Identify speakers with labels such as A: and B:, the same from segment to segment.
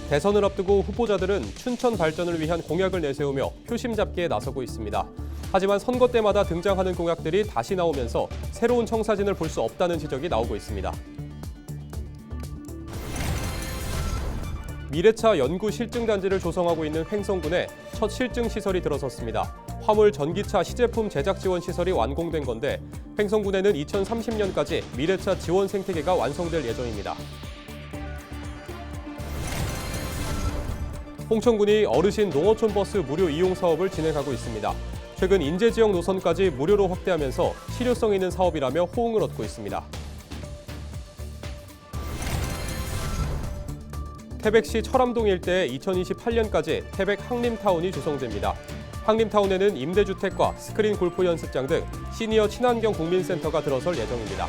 A: 대선을 앞두고 후보자들은 춘천 발전을 위한 공약을 내세우며 표심 잡기에 나서고 있습니다. 하지만 선거 때마다 등장하는 공약들이 다시 나오면서 새로운 청사진을 볼 수 없다는 지적이 나오고 있습니다. 미래차 연구 실증단지를 조성하고 있는 횡성군에 첫 실증 시설이 들어섰습니다. 화물 전기차 시제품 제작 지원 시설이 완공된 건데 횡성군에는 2030년까지 미래차 지원 생태계가 완성될 예정입니다. 홍천군이 어르신 농어촌 버스 무료 이용 사업을 진행하고 있습니다. 최근 인제 지역 노선까지 무료로 확대하면서 실효성 있는 사업이라며 호응을 얻고 있습니다. 태백시 철암동 일대에 2028년까지 태백 항림타운이 조성됩니다. 항림타운에는 임대주택과 스크린 골프 연습장 등 시니어 친환경 국민센터가 들어설 예정입니다.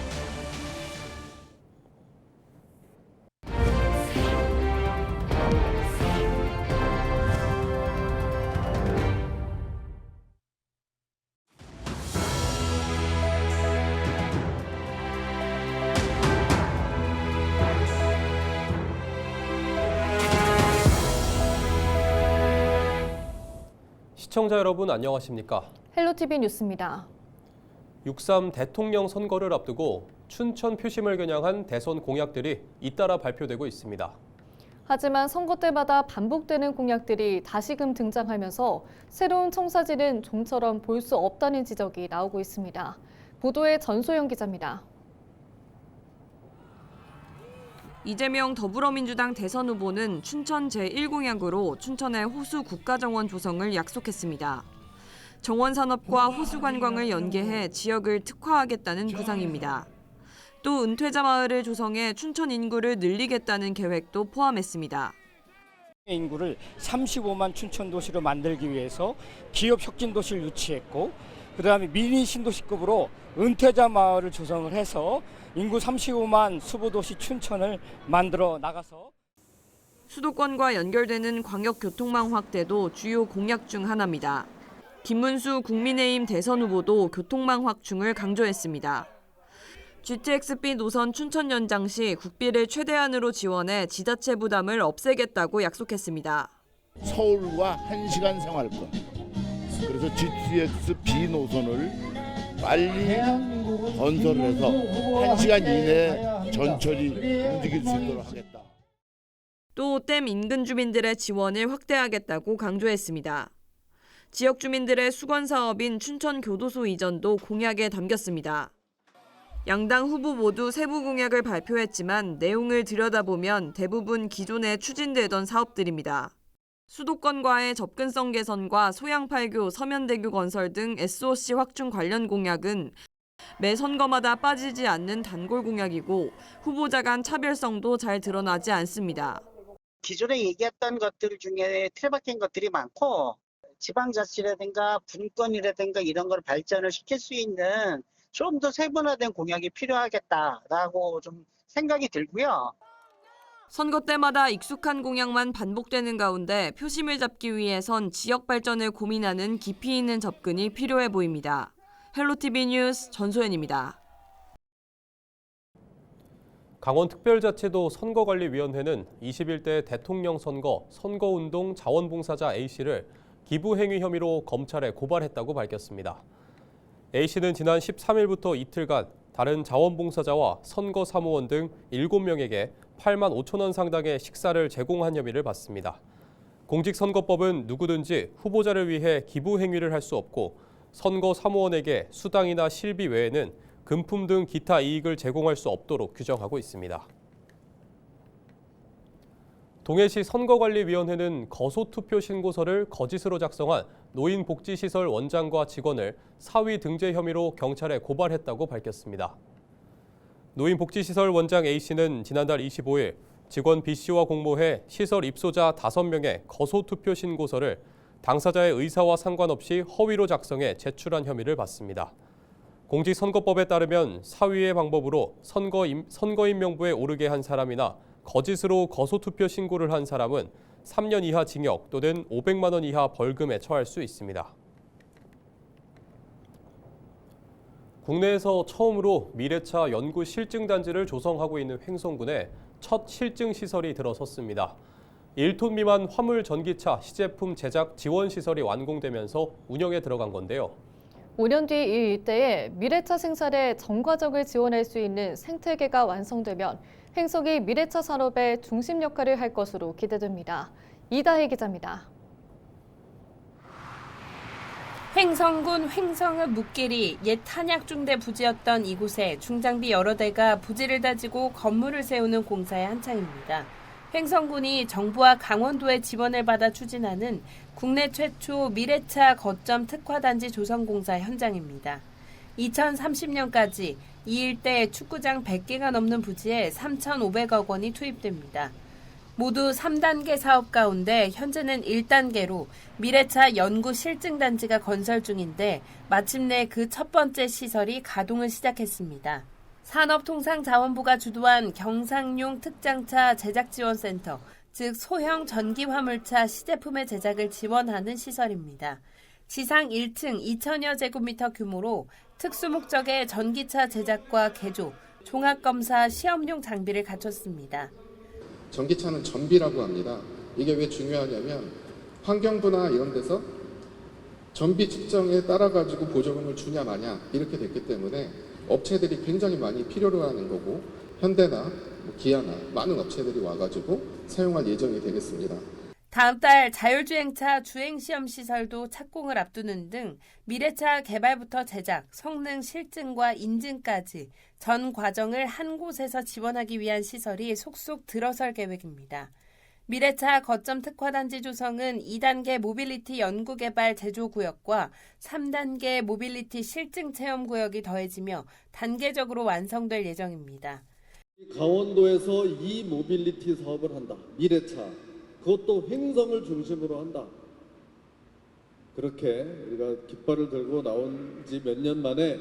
A: 시청자 여러분 안녕하십니까?
B: 헬로티비 뉴스입니다.
A: 6.3 대통령 선거를 앞두고 춘천 표심을 겨냥한 대선 공약들이 잇따라 발표되고 있습니다.
B: 하지만 선거 때마다 반복되는 공약들이 다시금 등장하면서 새로운 청사진은 좀처럼 볼 수 없다는 지적이 나오고 있습니다. 보도에 전소영 기자입니다.
C: 이재명 더불어민주당 대선 후보는 춘천 제1공약으로 춘천의 호수 국가정원 조성을 약속했습니다. 정원 산업과 호수 관광을 연계해 지역을 특화하겠다는 구상입니다. 또 은퇴자 마을을 조성해 춘천 인구를 늘리겠다는 계획도 포함했습니다.
D: 인구를 35만 춘천 도시로 만들기 위해서 기업 혁진 도시를 유치했고 그다음에 미니 신도시급으로 은퇴자 마을을 조성을 해서 인구 35만 수보도시 춘천을 만들어 나가서
C: 수도권과 연결되는 광역교통망 확대도 주요 공약 중 하나입니다. 김문수 국민의힘 대선 후보도 교통망 확충을 강조했습니다. GTX-B 노선 춘천 연장 시 국비를 최대한으로 지원해 지자체 부담을 없애겠다고 약속했습니다.
E: 서울과 1시간 생활권, 그래서 GTX-B 노선을 빨리 건설해서 1시간 이내에 전철이 움직일 수 있도록 하겠다.
C: 또 댐 인근 주민들의 지원을 확대하겠다고 강조했습니다. 지역 주민들의 수건 사업인 춘천 교도소 이전도 공약에 담겼습니다. 양당 후보 모두 세부 공약을 발표했지만 내용을 들여다보면 대부분 기존에 추진되던 사업들입니다. 수도권과의 접근성 개선과 소양팔교, 서면대교 건설 등 SOC 확충 관련 공약은 매 선거마다 빠지지 않는 단골 공약이고 후보자 간 차별성도 잘 드러나지 않습니다.
F: 기존에 얘기했던 것들 중에 틀박힌 것들이 많고 지방자치라든가 분권이라든가 이런 걸 발전을 시킬 수 있는 좀 더 세분화된 공약이 필요하겠다라고 좀 생각이 들고요.
C: 선거 때마다 익숙한 공약만 반복되는 가운데 표심을 잡기 위해선 지역 발전을 고민하는 깊이 있는 접근이 필요해 보입니다. 헬로티비 뉴스 전소연입니다.
A: 강원특별자치도 선거관리위원회는 21대 대통령 선거 선거운동 자원봉사자 A씨를 기부행위 혐의로 검찰에 고발했다고 밝혔습니다. A씨는 지난 13일부터 이틀간 다른 자원봉사자와 선거사무원 등 7명에게 8만 5천 원 상당의 식사를 제공한 혐의를 받습니다. 공직선거법은 누구든지 후보자를 위해 기부 행위를 할 수 없고 선거사무원에게 수당이나 실비 외에는 금품 등 기타 이익을 제공할 수 없도록 규정하고 있습니다. 동해시 선거관리위원회는 거소투표 신고서를 거짓으로 작성한 노인복지시설 원장과 직원을 사위 등재 혐의로 경찰에 고발했다고 밝혔습니다. 노인복지시설 원장 A씨는 지난달 25일 직원 B씨와 공모해 시설 입소자 5명의 거소투표 신고서를 당사자의 의사와 상관없이 허위로 작성해 제출한 혐의를 받습니다. 공직선거법에 따르면 사위의 방법으로 선거인 명부에 오르게 한 사람이나 거짓으로 거소투표 신고를 한 사람은 3년 이하 징역 또는 500만 원 이하 벌금에 처할 수 있습니다. 국내에서 처음으로 미래차 연구 실증단지를 조성하고 있는 횡성군에 첫 실증 시설이 들어섰습니다. 1톤 미만 화물 전기차 시제품 제작 지원 시설이 완공되면서 운영에 들어간 건데요.
B: 5년 뒤 이 일대에 미래차 생산에 전 과정을 지원할 수 있는 생태계가 완성되면 횡성이 미래차 산업의 중심 역할을 할 것으로 기대됩니다. 이다혜 기자입니다.
G: 횡성군 횡성읍 묵길이 옛 탄약중대 부지였던 이곳에 중장비 여러 대가 부지를 다지고 건물을 세우는 공사에 한창입니다. 횡성군이 정부와 강원도의 지원을 받아 추진하는 국내 최초 미래차 거점 특화단지 조성 공사 현장입니다. 2030년까지 이 일대 축구장 100개가 넘는 부지에 3,500억 원이 투입됩니다. 모두 3단계 사업 가운데 현재는 1단계로 미래차 연구 실증단지가 건설 중인데 마침내 그 첫 번째 시설이 가동을 시작했습니다. 산업통상자원부가 주도한 경상용 특장차 제작지원센터, 즉 소형 전기화물차 시제품의 제작을 지원하는 시설입니다. 지상 1층 2,000여 제곱미터 규모로 특수목적의 전기차 제작과 개조, 종합검사 시험용 장비를 갖췄습니다.
H: 전기차는 전비라고 합니다. 이게 왜 중요하냐면 환경부나 이런 데서 전비 측정에 따라 가지고 보조금을 주냐 마냐 이렇게 됐기 때문에 업체들이 굉장히 많이 필요로 하는 거고 현대나 기아나 많은 업체들이 와가지고 사용할 예정이 되겠습니다.
G: 다음 달 자율주행차 주행시험시설도 착공을 앞두는 등 미래차 개발부터 제작, 성능 실증과 인증까지 전 과정을 한 곳에서 지원하기 위한 시설이 속속 들어설 계획입니다. 미래차 거점 특화단지 조성은 2단계 모빌리티 연구개발 제조구역과 3단계 모빌리티 실증체험구역이 더해지며 단계적으로 완성될 예정입니다.
I: 강원도에서 이 모빌리티 사업을 한다. 미래차. 그것도 횡성을 중심으로 한다. 그렇게 우리가 깃발을 들고 나온 지 몇 년 만에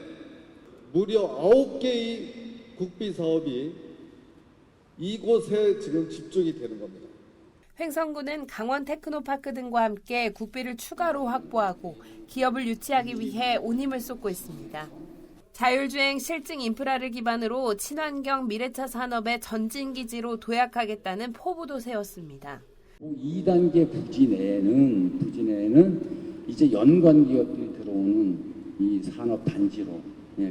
I: 무려 9개의 국비 사업이 이곳에 지금 집중이 되는 겁니다.
G: 횡성군은 강원 테크노파크 등과 함께 국비를 추가로 확보하고 기업을 유치하기 위해 온 힘을 쏟고 있습니다. 자율주행 실증 인프라를 기반으로 친환경 미래차 산업의 전진기지로 도약하겠다는 포부도 세웠습니다.
J: 2단계 부지 내에는 이제 연관 기업들이 들어오는 이 산업 단지로,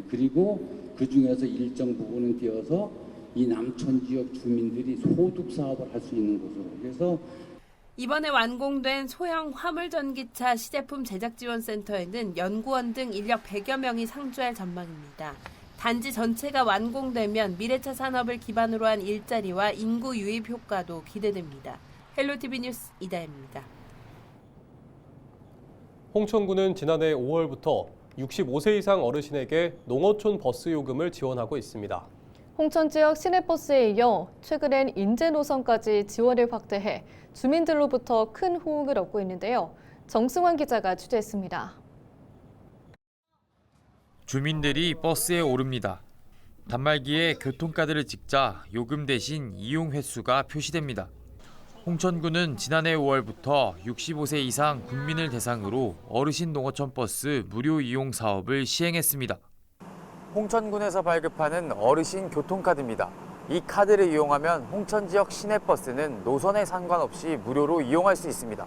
J: 그리고 그 중에서 일정 부분은 띄어서 이 남촌 지역 주민들이 소득 사업을 할 수 있는 곳으로. 그래서
G: 이번에 완공된 소형 화물전기차 시제품 제작지원센터에는 연구원 등 인력 100여 명이 상주할 전망입니다. 단지 전체가 완공되면 미래차 산업을 기반으로 한 일자리와 인구 유입 효과도 기대됩니다. 헬로티비 뉴스 이다혜입니다.
A: 홍천군은 지난해 5월부터 65세 이상 어르신에게 농어촌 버스 요금을 지원하고 있습니다.
B: 홍천 지역 시내버스에 이어 최근엔 인제 노선까지 지원을 확대해 주민들로부터 큰 호응을 얻고 있는데요. 정승환 기자가 취재했습니다.
K: 주민들이 버스에 오릅니다. 단말기에 교통카드를 찍자 요금 대신 이용 횟수가 표시됩니다. 홍천군은 지난해 5월부터 65세 이상 국민을 대상으로 어르신 농어촌 버스 무료 이용 사업을 시행했습니다.
L: 홍천군에서 발급하는 어르신 교통카드입니다. 이 카드를 이용하면 홍천 지역 시내버스는 노선에 상관없이 무료로 이용할 수 있습니다.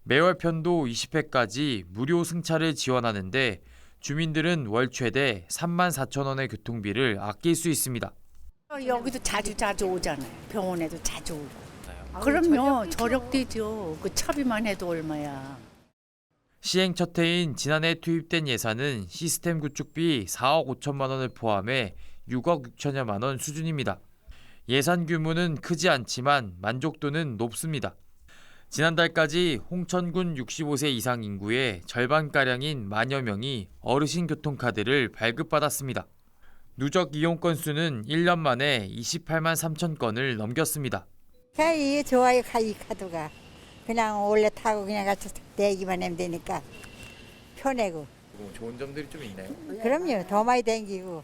K: 매월 편도 20회까지 무료 승차를 지원하는데 주민들은 월 최대 34,000원의 교통비를 아낄 수 있습니다.
M: 여기도 자주 오잖아요. 병원에도 자주 오고. 그럼요. 저력되죠. 그 차비만 해도 얼마야.
K: 시행 첫 해인 지난해 투입된 예산은 시스템 구축비 4억 5천만 원을 포함해 6억 6천여만 원 수준입니다. 예산 규모는 크지 않지만 만족도는 높습니다. 지난달까지 홍천군 65세 이상 인구의 절반가량인 만여 명이 어르신 교통카드를 발급받았습니다. 누적 이용 건수는 1년 만에 28만 3천 건을 넘겼습니다.
N: 이 좋아요, 이 카드가. 그냥 원래 타고 그냥 가서 내기만 하면 되니까 편하고.
K: 좋은 점들이 좀 있나요?
N: 그럼요. 더 많이 댕기고.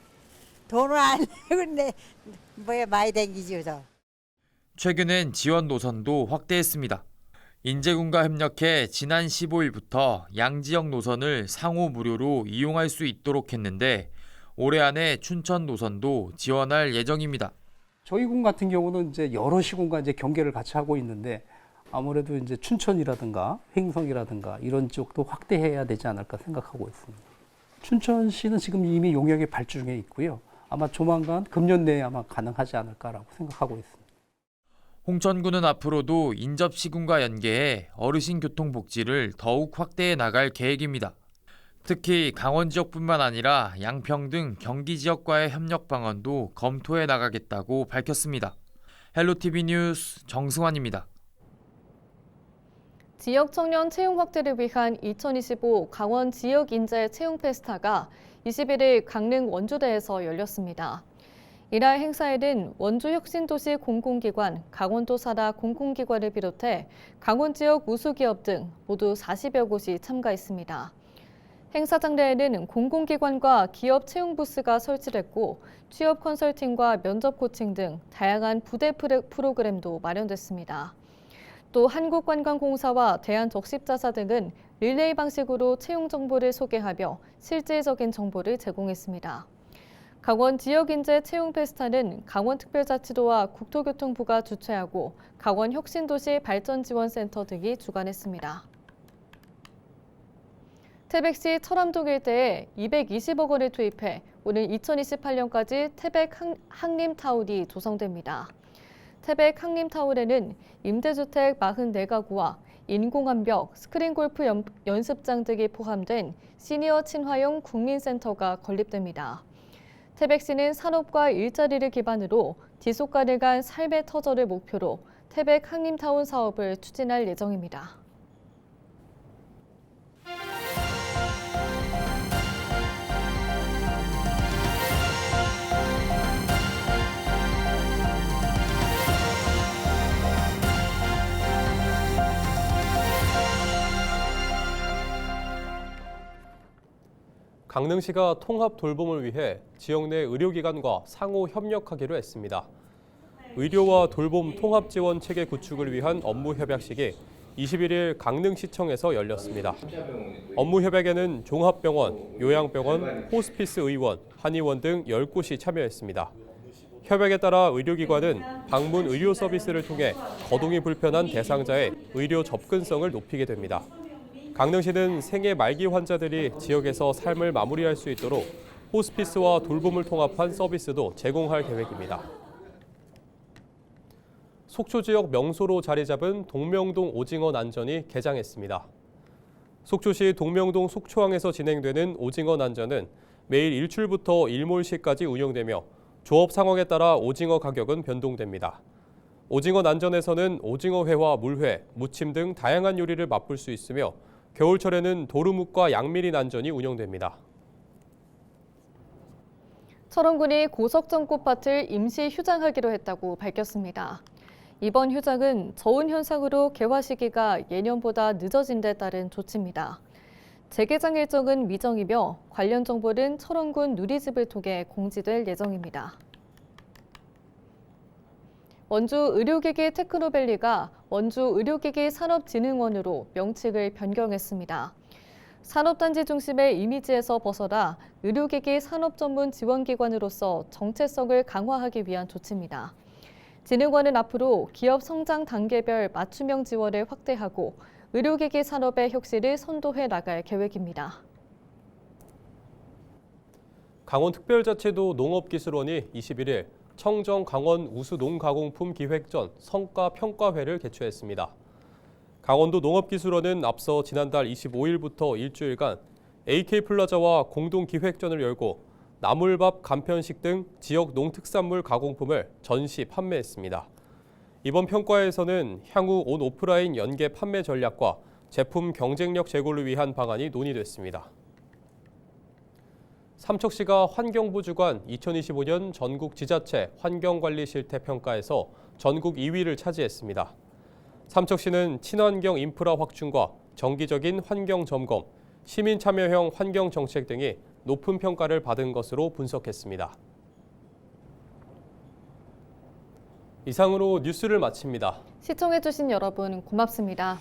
N: 돈을 안 내고 뭐야 많이 댕기죠. 더.
K: 최근엔 지원 노선도 확대했습니다. 인제군과 협력해 지난 15일부터 양지역 노선을 상호 무료로 이용할 수 있도록 했는데 올해 안에 춘천 노선도 지원할 예정입니다.
O: 저희 군 같은 경우는 이제 여러 시군과 이제 경계를 같이 하고 있는데 아무래도 이제 춘천이라든가 횡성이라든가 이런 쪽도 확대해야 되지 않을까 생각하고 있습니다. 춘천시는 지금 이미 용역에 발주 중에 있고요. 아마 조만간 금년 내에 아마 가능하지 않을까라고 생각하고 있습니다.
K: 홍천군은 앞으로도 인접시군과 연계해 어르신 교통복지를 더욱 확대해 나갈 계획입니다. 특히 강원 지역뿐만 아니라 양평 등 경기 지역과의 협력 방안도 검토해 나가겠다고 밝혔습니다. 헬로티비 뉴스 정승환입니다.
B: 지역 청년 채용 확대를 위한 2025 강원 지역 인재 채용 페스타가 21일 강릉 원주대에서 열렸습니다. 이날 행사에는 원주혁신도시 공공기관, 강원도 산하 공공기관을 비롯해 강원 지역 우수기업 등 모두 40여 곳이 참가했습니다. 행사 장내에는 공공기관과 기업 채용 부스가 설치됐고 취업 컨설팅과 면접 코칭 등 다양한 부대 프로그램도 마련됐습니다. 또 한국관광공사와 대한적십자사 등은 릴레이 방식으로 채용 정보를 소개하며 실질적인 정보를 제공했습니다. 강원 지역인재 채용 페스타는 강원특별자치도와 국토교통부가 주최하고 강원혁신도시 발전지원센터 등이 주관했습니다. 태백시 철암동 일대에 220억 원을 투입해 오는 2028년까지 태백 항림타운이 조성됩니다. 태백 항림타운에는 임대주택 44가구와 인공암벽, 스크린골프 연습장 등이 포함된 시니어 친화형 국민센터가 건립됩니다. 태백시는 산업과 일자리를 기반으로 지속 가능한 삶의 터전을 목표로 태백 항림타운 사업을 추진할 예정입니다.
A: 강릉시가 통합 돌봄을 위해 지역 내 의료기관과 상호 협력하기로 했습니다. 의료와 돌봄 통합 지원 체계 구축을 위한 업무 협약식이 21일 강릉시청에서 열렸습니다. 업무 협약에는 종합병원, 요양병원, 호스피스 의원, 한의원 등 10곳이 참여했습니다. 협약에 따라 의료기관은 방문 의료 서비스를 통해 거동이 불편한 대상자의 의료 접근성을 높이게 됩니다. 강릉시는 생애 말기 환자들이 지역에서 삶을 마무리할 수 있도록 호스피스와 돌봄을 통합한 서비스도 제공할 계획입니다. 속초 지역 명소로 자리 잡은 동명동 오징어 난전이 개장했습니다. 속초시 동명동 속초항에서 진행되는 오징어 난전은 매일 일출부터 일몰시까지 운영되며 조업 상황에 따라 오징어 가격은 변동됩니다. 오징어 난전에서는 오징어회와 물회, 무침 등 다양한 요리를 맛볼 수 있으며 겨울철에는 도루묵과 양미리 난전이 운영됩니다.
B: 철원군이 고석정 꽃밭을 임시 휴장하기로 했다고 밝혔습니다. 이번 휴장은 저온 현상으로 개화 시기가 예년보다 늦어진 데 따른 조치입니다. 재개장 일정은 미정이며 관련 정보는 철원군 누리집을 통해 공지될 예정입니다. 원주 의료기기 테크노밸리가 원주 의료기기 산업진흥원으로 명칭을 변경했습니다. 산업단지 중심의 이미지에서 벗어나 의료기기 산업전문 지원기관으로서 정체성을 강화하기 위한 조치입니다. 진흥원은 앞으로 기업 성장 단계별 맞춤형 지원을 확대하고 의료기기 산업의 혁신을 선도해 나갈 계획입니다.
A: 강원특별자치도 농업기술원이 21일 청정 강원 우수 농가공품 기획전 성과평가회를 개최했습니다. 강원도 농업기술원은 앞서 지난달 25일부터 일주일간 AK플라자와 공동기획전을 열고 나물밥, 간편식 등 지역 농특산물 가공품을 전시 판매했습니다. 이번 평가에서는 향후 온 오프라인 연계 판매 전략과 제품 경쟁력 제고를 위한 방안이 논의됐습니다. 삼척시가 환경부 주관 2025년 전국 지자체 환경관리 실태 평가에서 전국 2위를 차지했습니다. 삼척시는 친환경 인프라 확충과 정기적인 환경 점검, 시민 참여형 환경 정책 등이 높은 평가를 받은 것으로 분석했습니다. 이상으로 뉴스를 마칩니다.
B: 시청해주신 여러분 고맙습니다.